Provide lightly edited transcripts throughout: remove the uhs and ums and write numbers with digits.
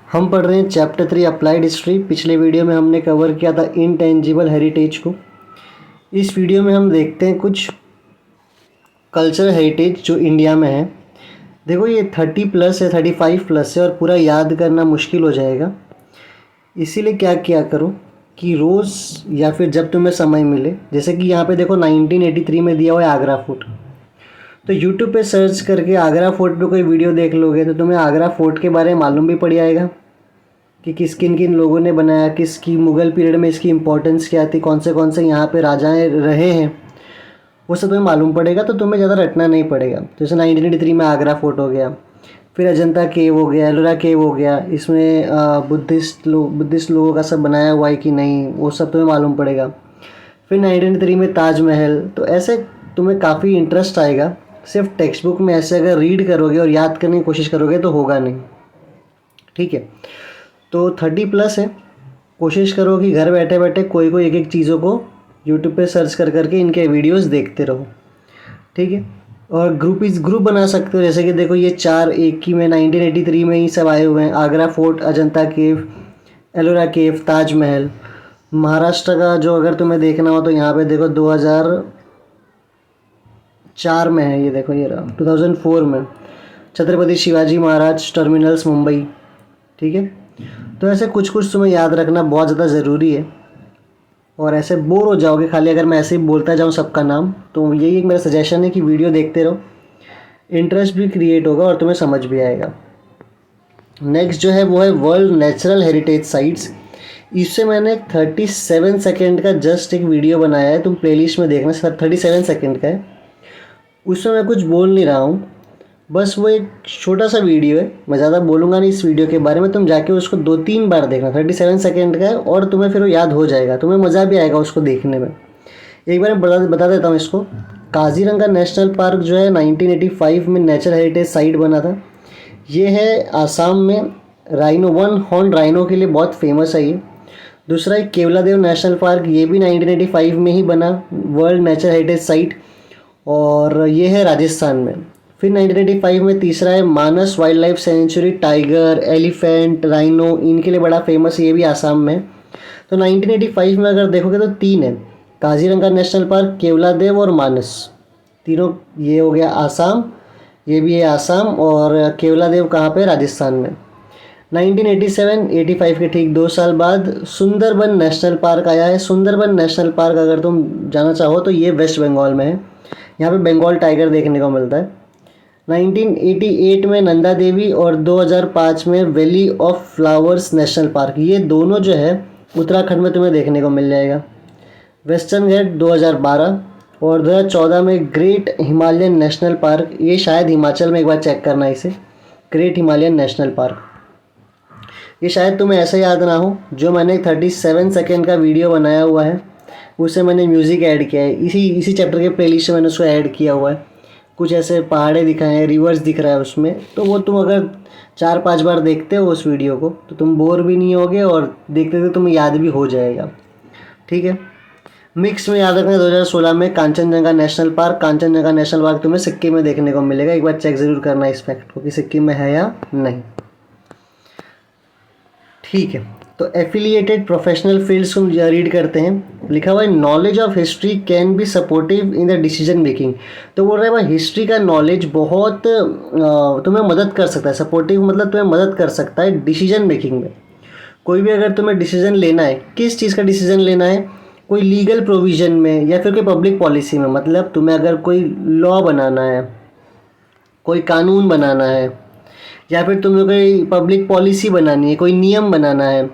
हम पढ़ रहे हैं चैप्टर 3 अप्लाइड हिस्ट्री। पिछले वीडियो में हमने कवर किया था इनटेंजिबल हेरिटेज को। इस वीडियो में हम देखते हैं कुछ कल्चरल हेरिटेज जो इंडिया में है। देखो ये 30+ है, 35+ है और पूरा याद करना मुश्किल हो जाएगा। इसीलिए क्या किया करो कि रोज़ या फिर जब तुम्हें समय मिले, जैसे कि यहाँ पे देखो 1983 में दिया हुआ है आगरा फोर्ट, तो यूट्यूब पे सर्च करके आगरा फोर्ट पे कोई वीडियो देख लोगे तो तुम्हें आगरा फोर्ट के बारे में मालूम भी पड़ जाएगा कि किन किन लोगों ने बनाया, किसकी मुग़ल पीरियड में इसकी इम्पोर्टेंस क्या थी, कौन से यहाँ पे राजाएं रहे हैं, वो सब तुम्हें मालूम पड़ेगा। तो तुम्हें ज़्यादा रटना नहीं पड़ेगा। जैसे 1983 में आगरा फोर्ट हो गया, फिर अजंता केव हो गया, एलोरा केव हो गया, इसमें बुद्धिस्ट लोगों का सब बनाया हुआ है कि नहीं, वो सब तुम्हें मालूम पड़ेगा। फिर 1983 में ताजमहल। तो ऐसे तुम्हें काफ़ी इंटरेस्ट आएगा। सिर्फ टेक्स्ट बुक में ऐसे अगर रीड करोगे और याद करने की कोशिश करोगे तो होगा नहीं, ठीक है। तो 30+ है। कोशिश करो कि घर बैठे बैठे कोई एक एक चीज़ों को यूट्यूब पे सर्च कर करके इनके वीडियोस देखते रहो, ठीक है। और ग्रुप बना सकते हो। जैसे कि देखो ये 4 एक ही में 1983 में ही सब आए हुए हैं। आगरा फोर्ट, अजंता केव, एलोरा केव, ताजमहल। महाराष्ट्र का जो अगर तुम्हें देखना हो तो यहाँ पे देखो 2004 में है, ये देखो ये रहा 2004 में छत्रपति शिवाजी महाराज टर्मिनल्स मुंबई, ठीक है। तो ऐसे कुछ तुम्हें याद रखना बहुत ज़्यादा ज़रूरी है। और ऐसे बोर हो जाओगे खाली अगर मैं ऐसे ही बोलता जाऊँ सबका नाम। तो यही एक मेरा सजेशन है कि वीडियो देखते रहो, इंटरेस्ट भी क्रिएट होगा और तुम्हें समझ भी आएगा। नेक्स्ट जो है वो है वर्ल्ड नेचुरल हेरिटेज साइट्स। इससे मैंने 37 सेकेंड का जस्ट एक वीडियो बनाया है, तुम प्लेलिस्ट में देखना, सर 37 सेकेंड का है। उसमें मैं कुछ बोल नहीं रहा हूँ, बस वो एक छोटा सा वीडियो है। मैं ज़्यादा बोलूँगा नहीं इस वीडियो के बारे में, तुम जाके उसको 2-3 बार देखना। 37 सेकेंड का है और तुम्हें फिर वो याद हो जाएगा, तुम्हें मज़ा भी आएगा उसको देखने में। एक बार मैं बता देता हूँ इसको। काजीरंगा नेशनल पार्क जो है 1985 में नेचुरल हेरिटेज साइट बना था। ये है आसाम में। राइनो, वन हॉर्न राइनो के लिए बहुत फेमस है ये। दूसरा एक केवलादेव नेशनल पार्क, ये भी 1985 में ही बना, वर्ल्ड नेचुरल हेरिटेज साइट, और ये है राजस्थान में। फिर 1985 में तीसरा है Manas wildlife sanctuary, tiger, elephant, rhino, इनके लिए बड़ा फेमस है, ये भी आसाम में। तो 1985 में अगर देखोगे तो 3 है, काजीरंगा नेशनल पार्क, केवलादेव और मानस, तीनों। ये हो गया आसाम, ये भी है आसाम, और केवलादेव कहाँ पे, राजस्थान में। 1987-85 के ठीक 2 साल बाद सुंदरबन नेशनल पार्क आया है। सुंदरबन नेशनल पार्क अगर तुम जाना चाहो तो ये वेस्ट बंगाल में है। यहाँ पे बंगाल टाइगर देखने को मिलता है। 1988 में नंदा देवी और 2005 में valley of flowers national park, ये दोनों जो है उत्तराखंड में तुम्हें देखने को मिल जाएगा। वेस्टर्न घाट 2012 और 2014 में ग्रेट हिमालयन नेशनल पार्क, ये शायद हिमाचल में, एक बार चेक करना इसे। ग्रेट हिमालयन नेशनल पार्क, ये शायद तुम्हें ऐसे याद ना हो। जो मैंने 37 सेकेंड का वीडियो बनाया हुआ है उसे मैंने म्यूज़िक ऐड किया है, इसी चैप्टर के प्लेलिस्ट में मैंने उसको ऐड किया हुआ है। कुछ ऐसे पहाड़े दिखाए हैं, रिवर्स दिख रहा है उसमें। तो वो तुम अगर 4-5 बार देखते हो उस वीडियो को तो तुम बोर भी नहीं होगे और देखते देखते तुम्हें याद भी हो जाएगा, ठीक है। मिक्स में याद रखना 2016 में Kanchenjunga national park. Kanchenjunga national park तुम्हें सिक्किम में देखने को मिलेगा। एक बार चेक ज़रूर करना इस फैक्ट को कि सिक्किम में है या नहीं, ठीक है। तो एफिलिएटेड प्रोफेशनल फील्ड्स हम रीड करते हैं। लिखा हुआ है knowledge of history can be supportive in the decision making. तो बोल रहे हैं भाई हिस्ट्री का नॉलेज बहुत तुम्हें मदद कर सकता है। सपोर्टिव मतलब तुम्हें मदद कर सकता है डिसीजन मेकिंग में। कोई भी अगर तुम्हें डिसीजन लेना है, किस चीज़ का डिसीजन लेना है, कोई लीगल प्रोविज़न में या फिर कोई पब्लिक पॉलिसी में, मतलब तुम्हें अगर कोई लॉ बनाना है, कोई कानून बनाना है, या फिर तुम्हें कोई पब्लिक पॉलिसी बनानी है, कोई नियम बनाना है,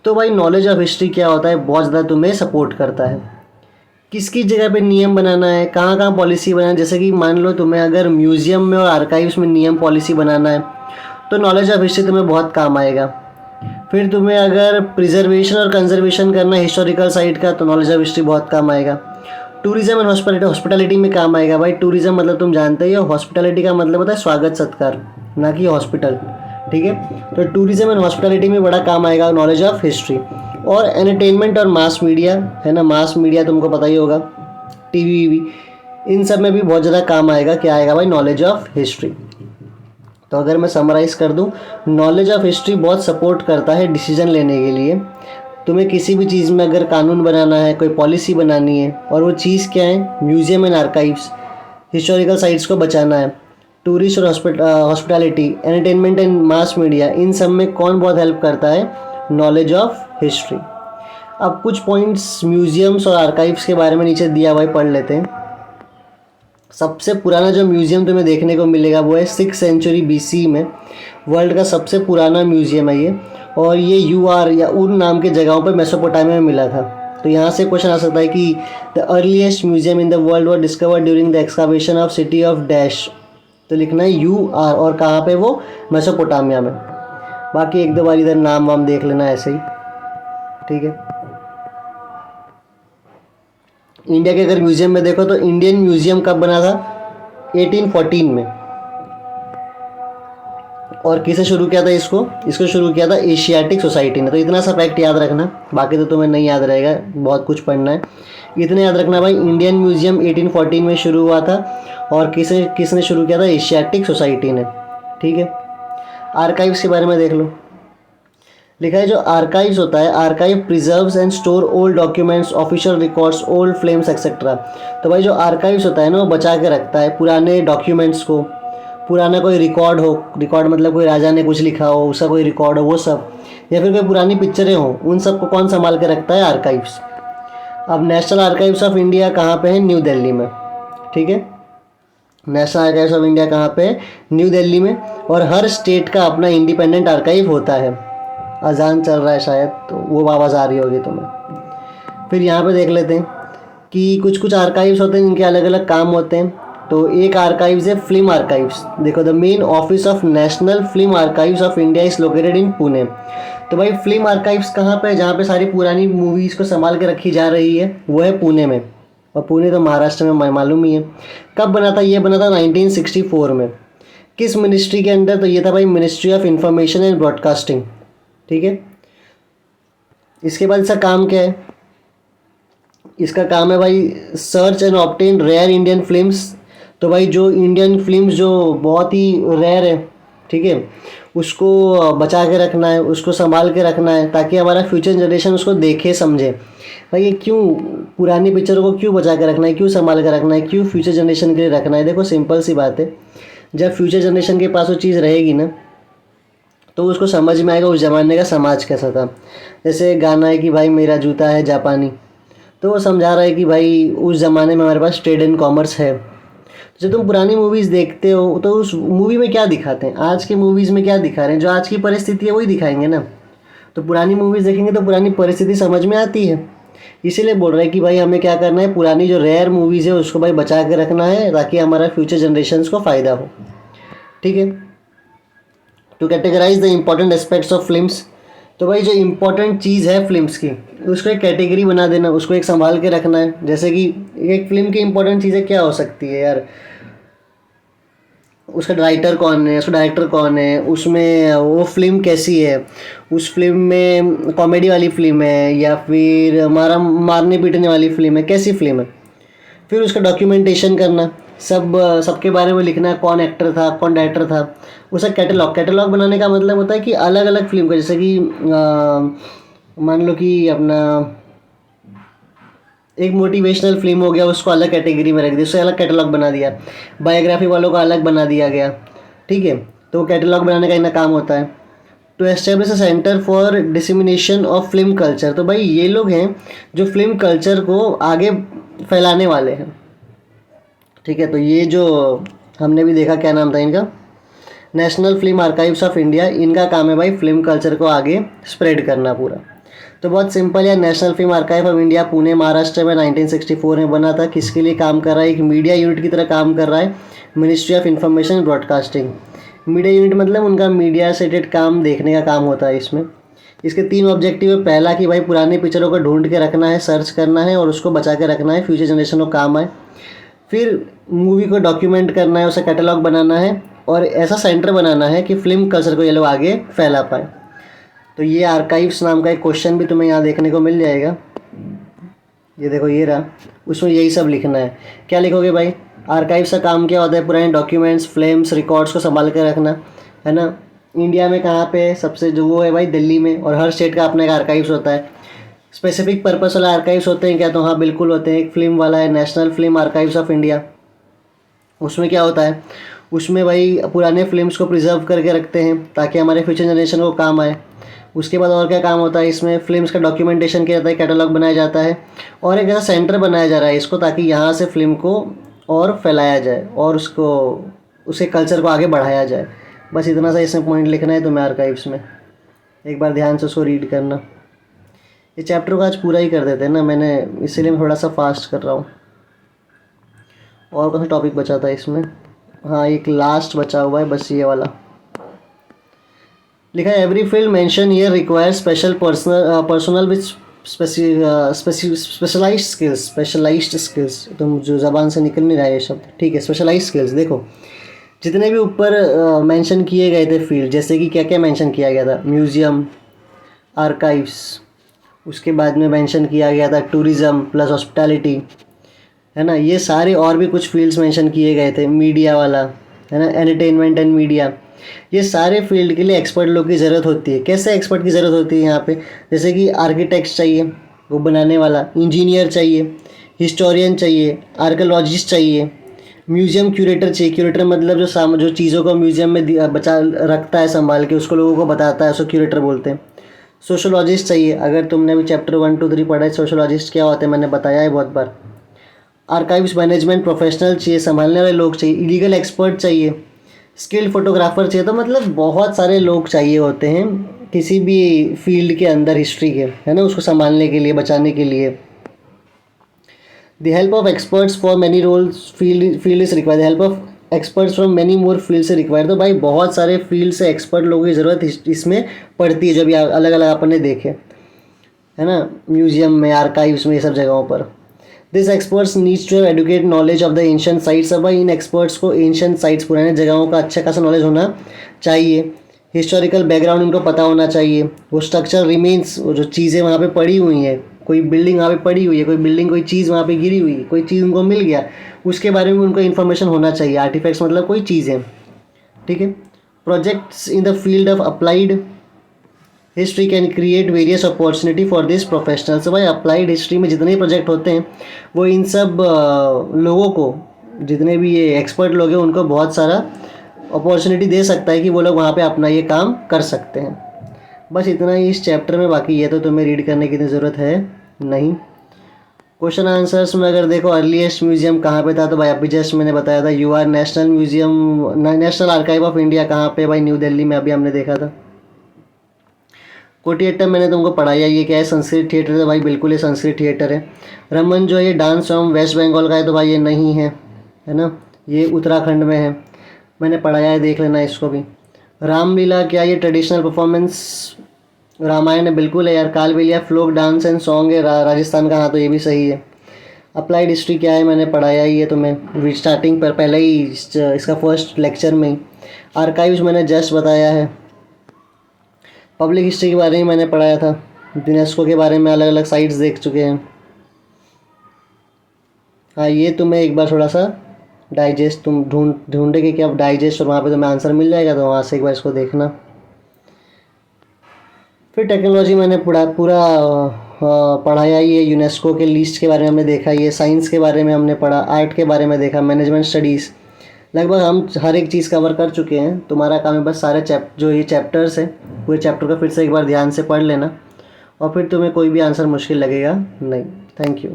तो भाई नॉलेज ऑफ हिस्ट्री क्या होता है, बहुत ज़्यादा तुम्हें सपोर्ट करता है। किसकी जगह पे नियम बनाना है, कहाँ कहाँ पॉलिसी बनाना है। जैसे कि मान लो तुम्हें अगर म्यूज़ियम में और आर्काइव्स में नियम पॉलिसी बनाना है तो नॉलेज ऑफ हिस्ट्री तुम्हें बहुत काम आएगा। फिर तुम्हें अगर प्रिजर्वेशन और कंजर्वेशन करना है हिस्टोरिकल साइट का तो नॉलेज ऑफ हिस्ट्री बहुत काम आएगा। टूरिज्म एंड हॉस्पिटैलिटी में काम आएगा। भाई टूरिज्म मतलब तुम जानते ही हो, हॉस्पिटैलिटी का मतलब होता है स्वागत सत्कार, ना कि हॉस्पिटल, ठीक है। तो टूरिज्म एंड हॉस्पिटैलिटी में बड़ा काम आएगा नॉलेज ऑफ हिस्ट्री। और एंटरटेनमेंट और मास मीडिया है ना, मास मीडिया तुमको पता ही होगा, टीवी, इन सब में भी बहुत ज़्यादा काम आएगा। क्या आएगा भाई, नॉलेज ऑफ हिस्ट्री। तो अगर मैं समराइज़ कर दूं, नॉलेज ऑफ हिस्ट्री बहुत सपोर्ट करता है डिसीजन लेने के लिए। तुम्हें किसी भी चीज़ में अगर कानून बनाना है, कोई पॉलिसी बनानी है, और वो चीज़ क्या है, museum and archives, historical sites को बचाना है, टूरिस्ट और hospitality, entertainment and mass media, इन सब में कौन बहुत हेल्प करता है, नॉलेज ऑफ हिस्ट्री। अब कुछ पॉइंट्स म्यूज़ियम्स और आर्काइव्स के बारे में नीचे दिया हुआ है, पढ़ लेते हैं। सबसे पुराना जो म्यूज़ियम तुम्हें देखने को मिलेगा वो है 6th सेंचुरी BC में। वर्ल्ड का सबसे पुराना म्यूज़ियम है ये, और ये यूआर या उर नाम के जगहों पर मेसोपोटामिया में मिला था। तो यहाँ से क्वेश्चन आ सकता है कि the earliest museum in the world were discovered during the excavation of city of dash. तो लिखना है UR, और कहाँ पे वो, मेसोपोटामिया में। बाकी एक दो बार इधर नाम वाम देख लेना ऐसे ही, ठीक है। इंडिया के अगर म्यूज़ियम में देखो तो इंडियन म्यूज़ियम कब बना था, 1814 में। और किसे शुरू किया था इसको शुरू किया था एशियाटिक सोसाइटी ने। तो इतना सा फैक्ट याद रखना, बाकी तो तुम्हें नहीं याद रहेगा, बहुत कुछ पढ़ना है। इतने याद रखना भाई, इंडियन म्यूज़ियम 1814 में शुरू हुआ था, और किसने शुरू किया था, एशियाटिक सोसाइटी ने, ठीक है। आर्काइव्स के बारे में देख लो, लिखा है जो आर्काइव्स होता है, archive preserves and store old documents, official records, old flames etcetera. तो भाई जो आर्काइव्स होता है ना, वो बचा के रखता है पुराने डॉक्यूमेंट्स को, पुराना कोई रिकॉर्ड हो, रिकॉर्ड मतलब कोई राजा ने कुछ लिखा हो उसका कोई रिकॉर्ड हो वो सब, या फिर कोई पुरानी पिक्चरें हो, उन सब को कौन संभाल के रखता है, आर्काइव्स। अब नेशनल आर्काइव्स ऑफ इंडिया कहाँ पे है, न्यू दिल्ली में, ठीक है। नेशनल आर्काइव्स ऑफ इंडिया कहाँ पे है, न्यू दिल्ली में। और हर स्टेट का अपना इंडिपेंडेंट आर्काइव होता है। अजान चल रहा है शायद, तो वो आवाज़ आ रही होगी तुम्हें। फिर यहाँ पे देख लेते हैं कि कुछ कुछ आर्काइव्स होते हैं जिनके अलग अलग काम होते हैं। तो एक आर्काइव्स है फिल्म आर्काइव्स। देखो, the main office of national film archives of India is located in Pune. तो भाई फिल्म आर्काइव्स कहाँ पे है, जहाँ पे सारी पुरानी मूवीज़ को संभाल के रखी जा रही है, वो है पुणे में। और पुणे तो महाराष्ट्र में मालूम ही है। कब बना था, ये बना था 1964 में। किस मिनिस्ट्री के अंदर, तो ये था भाई ministry of information and broadcasting, ठीक है। इसके बाद इसका काम क्या है, इसका काम है भाई search and obtain rare Indian films. तो भाई जो इंडियन फिल्म्स जो बहुत ही रेयर है, ठीक है, उसको बचा के रखना है, उसको संभाल के रखना है, ताकि हमारा फ्यूचर जनरेशन उसको देखे समझे। भाई ये क्यों, पुरानी पिक्चरों को क्यों बचा के रखना है, क्यों संभाल के रखना है, क्यों फ्यूचर जनरेशन के लिए रखना है। देखो सिंपल सी बात है, जब फ्यूचर जनरेशन के पास वो चीज़ रहेगी ना, तो उसको समझ में आएगा उस ज़माने का समाज कैसा था। जैसे गाना है कि भाई मेरा जूता है जापानी, तो वो समझा रहा है कि भाई उस ज़माने में हमारे पास ट्रेड एंड कॉमर्स है। जब तुम पुरानी मूवीज़ देखते हो तो उस मूवी में क्या दिखाते हैं, आज के मूवीज़ में क्या दिखा रहे हैं, जो आज की परिस्थिति है वही दिखाएंगे ना। तो पुरानी मूवीज़ देखेंगे तो पुरानी परिस्थिति समझ में आती है। इसीलिए बोल रहे हैं कि भाई हमें क्या करना है, पुरानी जो रेयर मूवीज़ है उसको भाई बचा के रखना है, ताकि हमारा फ्यूचर जनरेशन्स को फ़ायदा हो, ठीक है। To categorise the important aspects of films. तो भाई जो इम्पोर्टेंट चीज़ है फिल्म्स की, उसको एक कैटेगरी बना देना, उसको एक संभाल के रखना है। जैसे कि एक फिल्म की इम्पोर्टेंट चीज़ें क्या हो सकती है यार, उसका राइटर कौन है, उसका डायरेक्टर कौन है, उसमें वो फिल्म कैसी है, उस फिल्म में कॉमेडी वाली फिल्म है या फिर मारने पीटने वाली फिल्म है, कैसी फिल्म है। फिर उसका डॉक्यूमेंटेशन करना, सबके बारे में लिखना, कौन एक्टर था, कौन डायरेक्टर था, उसका कैटलॉग बनाने का मतलब होता है कि अलग अलग फिल्म का, जैसे कि मान लो कि अपना एक मोटिवेशनल फिल्म हो गया, उसको अलग कैटेगरी में रख दिया, उससे अलग कैटलॉग बना दिया। बायोग्राफी वालों का अलग बना दिया गया, ठीक है। तो कैटलॉग बनाने का इतना काम होता है। To establish a centre for dissemination of film culture. तो भाई ये लोग हैं जो फिल्म कल्चर को आगे फैलाने वाले हैं, ठीक है। तो ये जो हमने भी देखा, क्या नाम था इनका, national film archives of India, इनका काम है भाई फिल्म कल्चर को आगे स्प्रेड करना पूरा। तो बहुत सिंपल है, national film archive of India Pune Maharashtra में 1964 में बना था। किसके लिए काम कर रहा है, एक मीडिया यूनिट की तरह काम कर रहा है, ministry of information broadcasting. Media unit मतलब उनका मीडिया से रिलेटेड काम देखने का काम होता है इसमें। इसके 3 ऑब्जेक्टिव है। पहला कि भाई पुरानी पिक्चरों को ढूंढ के रखना है, सर्च करना है और उसको बचा के रखना है, फ्यूचर जनरेशन को काम आए। फिर मूवी को डॉक्यूमेंट करना है, उसे कैटलॉग बनाना है और ऐसा सेंटर बनाना है कि फ़िल्म कल्चर को ये लोग आगे फैला पाए। तो ये आर्काइव्स नाम का एक क्वेश्चन भी तुम्हें यहाँ देखने को मिल जाएगा। ये देखो ये रहा, उसमें यही सब लिखना है। क्या लिखोगे भाई, आर्काइव्स का काम क्या होता है, पुराने डॉक्यूमेंट्स, फिल्म्स, रिकॉर्ड्स को संभाल कर रखना। है ना। इंडिया में कहाँ पे सबसे जो वो है भाई, दिल्ली में, और हर स्टेट का अपना एक आर्काइव्स होता है। स्पेसिफिक पर्पस वाला आर्काइव्स होते हैं क्या, तो हाँ बिल्कुल होते हैं। एक फ़िल्म वाला है national film archives of India. उसमें क्या होता है, उसमें भाई पुराने फिल्म्स को प्रिजर्व करके रखते हैं ताकि हमारे फ्यूचर जनरेशन को काम आए। उसके बाद और क्या काम होता है, इसमें फ़िल्म्स का डॉक्यूमेंटेशन किया जाता है, कैटलॉग बनाया जाता है, और एक ऐसा सेंटर बनाया जा रहा है इसको, ताकि यहाँ से फ़िल्म को और फैलाया जाए और उसको उसके कल्चर को आगे बढ़ाया जाए। बस इतना सा इसमें पॉइंट लिखना है तुम्हें आर्काइव्स में। एक बार ध्यान से उसको रीड करना। ये चैप्टर को आज पूरा ही कर देते हैं ना, मैंने इसीलिए मैं थोड़ा सा फास्ट कर रहा हूँ। और कौन सा टॉपिक बचा था इसमें, हाँ एक लास्ट बचा हुआ है बस, ये वाला लिखा है। Every field mention here require special personal with specialised skills. तुम जो ज़बान से निकल नहीं रहा है ये शब्द, ठीक है। स्पेशलाइज्ड स्किल्स, देखो जितने भी ऊपर मेंशन किए गए थे फील्ड, जैसे कि क्या क्या मेंशन किया गया था, म्यूज़ियम, आर्काइव्स, उसके बाद में मेंशन किया गया था टूरिज़्म प्लस हॉस्पिटैलिटी, है ना। ये सारे और भी कुछ फील्ड्स मेंशन किए गए थे, मीडिया वाला, है ना, एंटरटेनमेंट एंड मीडिया। ये सारे फील्ड के लिए एक्सपर्ट लोग की ज़रूरत होती है। कैसे एक्सपर्ट की ज़रूरत होती है यहाँ पे, जैसे कि आर्किटेक्ट चाहिए, वो बनाने वाला, इंजीनियर चाहिए, हिस्टोरियन चाहिए, आर्कियोलॉजिस्ट चाहिए, म्यूज़ियम क्यूरेटर चाहिए। क्यूरेटर मतलब जो चीज़ों को म्यूज़ियम में बचा रखता है संभाल के, उसको लोगों को बताता है, उसको क्यूरेटर बोलते हैं। सोशोलॉजिस्ट चाहिए, अगर तुमने अभी चैप्टर 1, 2, 3 पढ़ा है, सोशोलॉजिस्ट क्या होते हैं मैंने बताया है बहुत बार। आर्काइव्स मैनेजमेंट प्रोफेशनल चाहिए, संभालने वाले लोग चाहिए, इलीगल एक्सपर्ट चाहिए, स्किल्ड फोटोग्राफर चाहिए। तो मतलब बहुत सारे लोग चाहिए होते हैं किसी भी फील्ड के अंदर, हिस्ट्री के, है ना, उसको संभालने के लिए, बचाने के लिए। The help of experts for many roles field is required, the help of experts from many more field से रिक्वायर्ड। तो भाई बहुत सारे फील्ड से एक्सपर्ट लोगों की ज़रूरत इसमें पड़ती है, जो भी अलग अलग अपन ने देखे, है ना, म्यूज़ियम में, आर्काइव्स में, ये सब जगहों पर। This experts needs to educate knowledge of the ancient sites. अब भाई इन एक्सपर्ट्स को एंशिएंट साइट्स, पुराने जगहों का अच्छा खासा नॉलेज होना चाहिए। हिस्टोरिकल बैकग्राउंड उनको पता होना चाहिए। वो स्ट्रक्चर रिमेन्स, वो जो चीज़ें वहाँ पे पड़ी हुई हैं, कोई बिल्डिंग वहाँ पे पड़ी हुई है, कोई बिल्डिंग, कोई चीज़ वहाँ पे गिरी हुई है, कोई चीज़ उनको मिल गया, उसके बारे में उनको इन्फॉर्मेशन होना चाहिए। आर्टिफैक्ट्स मतलब कोई चीज़ें, ठीक है। Projects in the field of applied history can create various opportunity for this professional. तो भाई अप्लाइड हिस्ट्री में जितने प्रोजेक्ट होते हैं, वो इन सब लोगों को, जितने भी ये एक्सपर्ट लोग हैं, उनको बहुत सारा अपॉर्चुनिटी दे सकता है कि वो लोग वहाँ पे अपना ये काम कर सकते हैं। बस इतना ही इस चैप्टर में, बाकी ये तो तुम्हें रीड करने की इतनी ज़रूरत है नहीं। क्वेश्चन आंसर्स में अगर देखो, अर्लीस्ट म्यूज़ियम कहाँ पे था, तो भाई अभी जस्ट मैंने बताया था, UR national museum, national archive of India कहाँ पे, भाई न्यू दिल्ली में, अभी हमने देखा था। कोटियट्टम मैंने तुमको पढ़ाया, ये क्या है, संस्कृत थिएटर है भाई, बिल्कुल ये संस्कृत थिएटर है। रमन जो है ये डांस फॉर्म वेस्ट बंगाल का है, तो भाई ये नहीं है, है ना, ये उत्तराखंड में है, मैंने पढ़ाया है, देख लेना इसको भी। रामलीला क्या, ये ट्रेडिशनल परफॉर्मेंस रामायण है, बिल्कुल है यार। Kalbelia folk dance and song है, राजस्थान का, हाँ तो ये भी सही है। अप्लाइड हिस्ट्री क्या है, मैंने पढ़ाया ही है तुम्हें स्टार्टिंग पर, पहले ही इसका फर्स्ट लेक्चर में ही। आर्काइव्स मैंने जस्ट बताया है। पब्लिक हिस्ट्री के बारे में मैंने पढ़ाया था, यूनेस्को के बारे में अलग अलग साइट्स देख चुके हैं। हाँ ये तुम्हें एक बार थोड़ा सा डाइजेस्ट, तुम ढूंढे कि क्या डाइजेस्ट, और वहाँ पे तुम्हें आंसर मिल जाएगा, तो वहाँ से एक बार इसको देखना। फिर टेक्नोलॉजी मैंने पूरा पढ़ाया ही है। यूनेस्को के लिस्ट के बारे में हमने देखा, ये साइंस के बारे में हमने पढ़ा, आर्ट के बारे में देखा, मैनेजमेंट स्टडीज़, लगभग हम हर एक चीज़ कवर कर चुके हैं। तुम्हारा काम है बस सारे जो ये चैप्टर्स हैं, पूरे चैप्टर को फिर से एक बार ध्यान से पढ़ लेना, और फिर तुम्हें कोई भी आंसर मुश्किल लगेगा नहीं। Thank you.